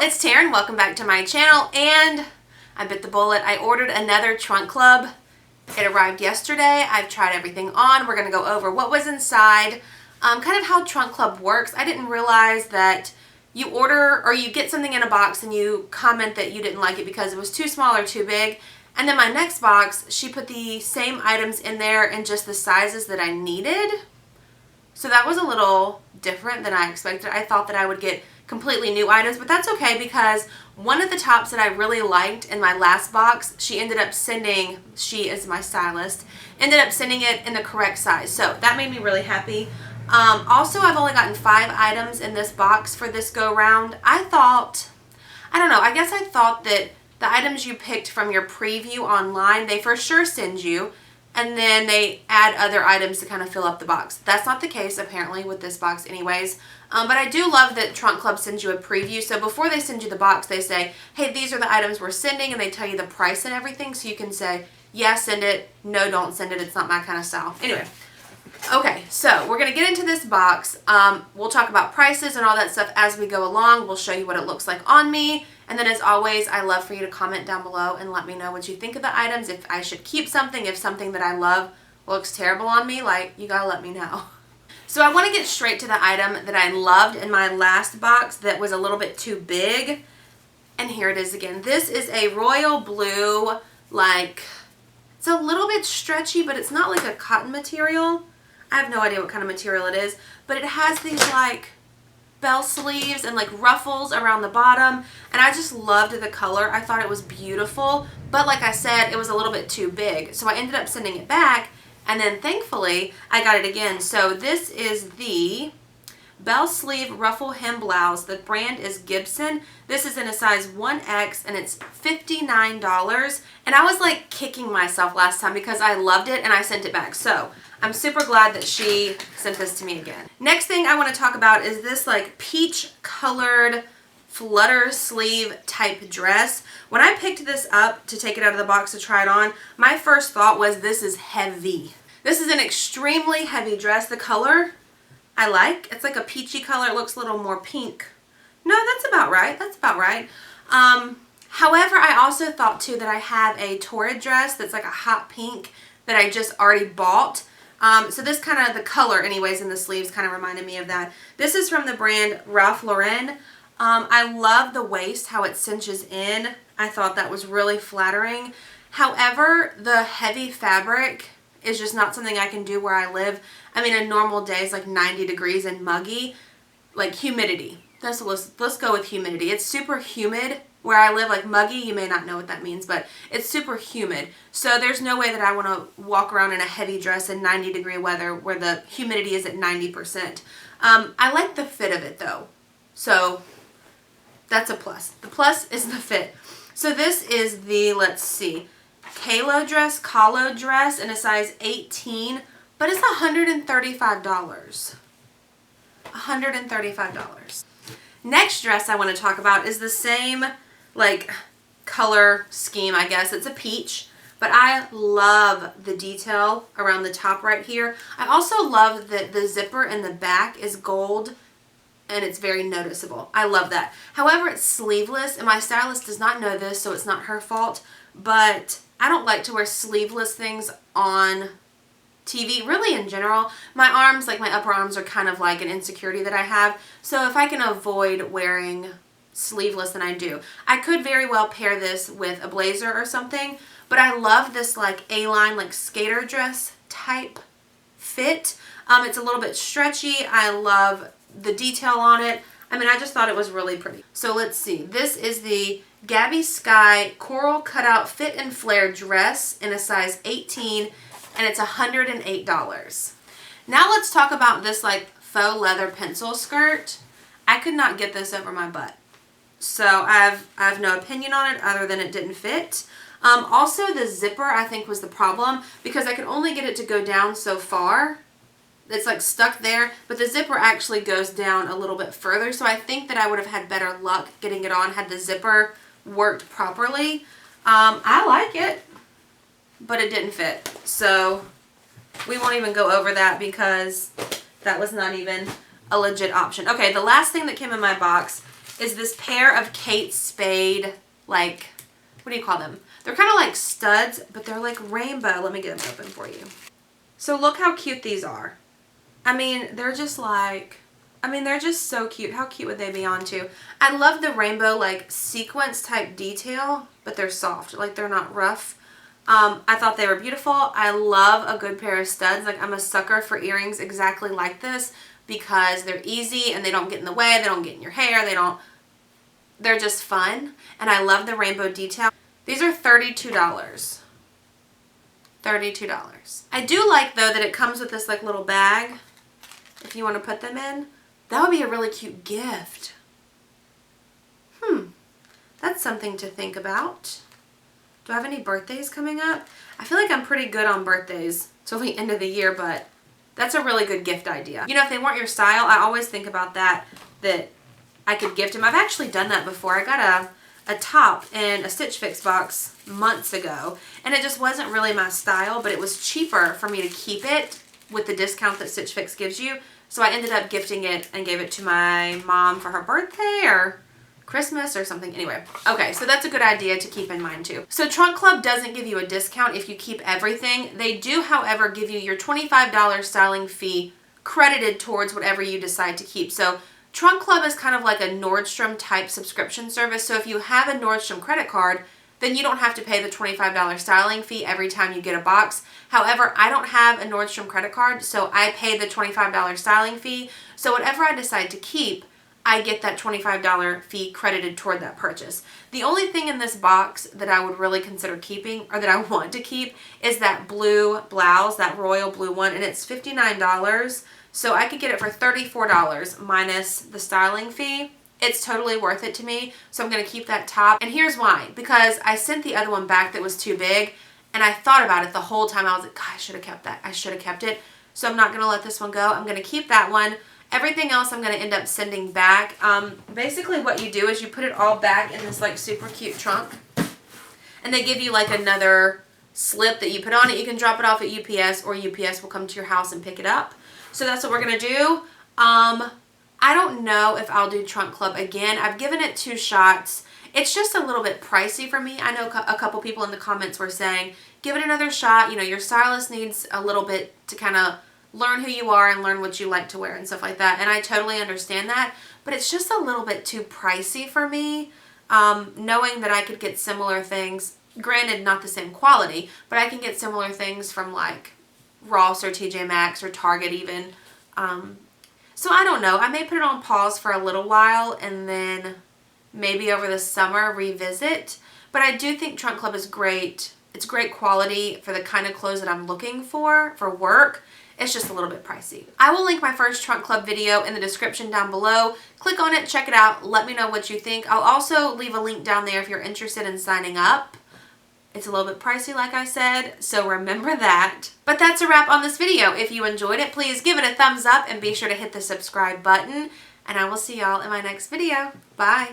it's Taren. Welcome back to my channel, and I bit the bullet. I ordered another Trunk Club. It arrived yesterday. I've tried everything on. We're going to go over what was inside, kind of how Trunk Club works. I didn't realize that you order or you get something in a box and you comment that you didn't like it because it was too small or too big. And then my next box, she put the same items in there in just the sizes that I needed. So that was a little different than I expected. I thought that I would get completely new items, but that's okay because one of the tops that I really liked in my last box, she ended up sending, she is my stylist, ended up sending it in the correct size. So that made me really happy. Also, I've only gotten 5 items in this box for this go round. I guess I thought that the items you picked from your preview online, they for sure send you, and then they add other items to kind of fill up the box. That's not the case, apparently, with this box anyways. But I do love that Trunk Club sends you a preview. So before they send you the box, they say, hey, these are the items we're sending, and they tell you the price and everything. So you can say, yeah, send it. No, don't send it. It's not my kind of style. Anyway. Okay, so we're going to get into this box. We'll talk about prices and all that stuff as we go along. We'll show you what it looks like on me. And then as always, I love for you to comment down below and let me know what you think of the items. If I should keep something, if something that I love looks terrible on me, like, you gotta let me know. So I want to get straight to the item that I loved in my last box that was a little bit too big. And here it is again. This is a royal blue, like, it's a little bit stretchy, but it's not like a cotton material. I have no idea what kind of material it is, but it has these like bell sleeves and like ruffles around the bottom, and I just loved the color. I thought it was beautiful, but like I said, it was a little bit too big, so I ended up sending it back, and then thankfully I got it again. So this is the bell sleeve ruffle hem blouse. The brand is Gibson. This is in a size 1X and it's $59, and I was like kicking myself last time because I loved it and I sent it back. So I'm super glad that she sent this to me again. Next thing I want to talk about is this like peach colored flutter sleeve type dress. When I picked this up to take it out of the box to try it on, my first thought was this is heavy. This is an extremely heavy dress. The color I like. It's like a peachy color. It looks a little more pink. No, that's about right. That's about right. However, I also thought too that I have a torrid dress that's like a hot pink that I just already bought. So this kind of, the color anyways in the sleeves kind of reminded me of that. This is from the brand Ralph Lauren. I love the waist, how it cinches in. I thought that was really flattering. However, the heavy fabric is just not something I can do where I live. I mean, a normal day is like 90 degrees and muggy. Like humidity. Let's go with humidity. It's super humid where I live, like muggy. You may not know what that means, but it's super humid. So there's no way that I want to walk around in a heavy dress in 90 degree weather where the humidity is at 90%. I like the fit of it though. So that's a plus. The plus is the fit. So this is the, let's see, Calo dress in a size 18, but it's $135. $135. Next dress I want to talk about is the same like color scheme, I guess. It's a peach, but I love the detail around the top right here. I also love that the zipper in the back is gold and it's very noticeable. I love that. However, it's sleeveless, and my stylist does not know this, so it's not her fault, but I don't like to wear sleeveless things on TV, really in general. My arms, like my upper arms, are kind of like an insecurity that I have. So if I can avoid wearing sleeveless, then I do. I could very well pair this with a blazer or something, but I love this like A-line, like skater dress type fit. It's a little bit stretchy. I love the detail on it. I mean, I just thought it was really pretty. So let's see. This is the Gabby Sky Coral Cutout Fit and Flare dress in a size 18, and it's $108. Now let's talk about this like faux leather pencil skirt. I could not get this over my butt. So I have no opinion on it other than it didn't fit. Also the zipper I think was the problem because I could only get it to go down so far. It's like stuck there, but the zipper actually goes down a little bit further. So I think that I would have had better luck getting it on had the zipper worked properly. I like it, but it didn't fit. So we won't even go over that because that was not even a legit option. Okay, the last thing that came in my box is this pair of Kate Spade, like, what do you call them? They're kind of like studs, but they're like rainbow. Let me get them open for you. So look how cute these are. I mean, they're just like, they're just so cute. How cute would they be on too? I love the rainbow like sequence type detail, but they're soft. Like they're not rough. I thought they were beautiful. I love a good pair of studs. Like I'm a sucker for earrings exactly like this because they're easy and they don't get in the way. They don't get in your hair. They're just fun. And I love the rainbow detail. These are $32. $32. I do like though that it comes with this like little bag if you want to put them in. That would be a really cute gift. That's something to think about. Do I have any birthdays coming up? I feel like I'm pretty good on birthdays till the end of the year, but that's a really good gift idea. You know, if they weren't your style, I always think about that I could gift them. I've actually done that before. I got a top in a Stitch Fix box months ago, and it just wasn't really my style, but it was cheaper for me to keep it with the discount that Stitch Fix gives you. So I ended up gifting it and gave it to my mom for her birthday or Christmas or something. Anyway, okay, so that's a good idea to keep in mind too. So Trunk Club doesn't give you a discount if you keep everything. They do, however, give you your $25 styling fee credited towards whatever you decide to keep. So Trunk Club is kind of like a Nordstrom type subscription service. So if you have a Nordstrom credit card, then you don't have to pay the $25 styling fee every time you get a box. However, I don't have a Nordstrom credit card, so I pay the $25 styling fee. So whatever I decide to keep, I get that $25 fee credited toward that purchase. The only thing in this box that I would really consider keeping, or that I want to keep, is that blue blouse, that royal blue one, and it's $59. So I could get it for $34 minus the styling fee. It's totally worth it to me, so I'm going to keep that top. And here's why. Because I sent the other one back that was too big, and I thought about it the whole time. I was like, God, I should have kept that. I should have kept it. So I'm not going to let this one go. I'm going to keep that one. Everything else I'm going to end up sending back. Basically what you do is you put it all back in this like super cute trunk. And they give you like another slip that you put on it. You can drop it off at UPS, or UPS will come to your house and pick it up. So that's what we're going to do. I don't know if I'll do Trunk Club again. I've given it 2 shots. It's just a little bit pricey for me. I know a couple people in the comments were saying, give it another shot. You know, your stylist needs a little bit to kind of learn who you are and learn what you like to wear and stuff like that. And I totally understand that. But it's just a little bit too pricey for me. Knowing that I could get similar things, granted not the same quality, but I can get similar things from like Ross or TJ Maxx or Target even. So I don't know. I may put it on pause for a little while and then maybe over the summer revisit. But I do think Trunk Club is great. It's great quality for the kind of clothes that I'm looking for work. It's just a little bit pricey. I will link my first Trunk Club video in the description down below. Click on it, check it out, let me know what you think. I'll also leave a link down there if you're interested in signing up. It's a little bit pricey, like I said, so remember that. But that's a wrap on this video. If you enjoyed it, please give it a thumbs up and be sure to hit the subscribe button. And I will see y'all in my next video. Bye.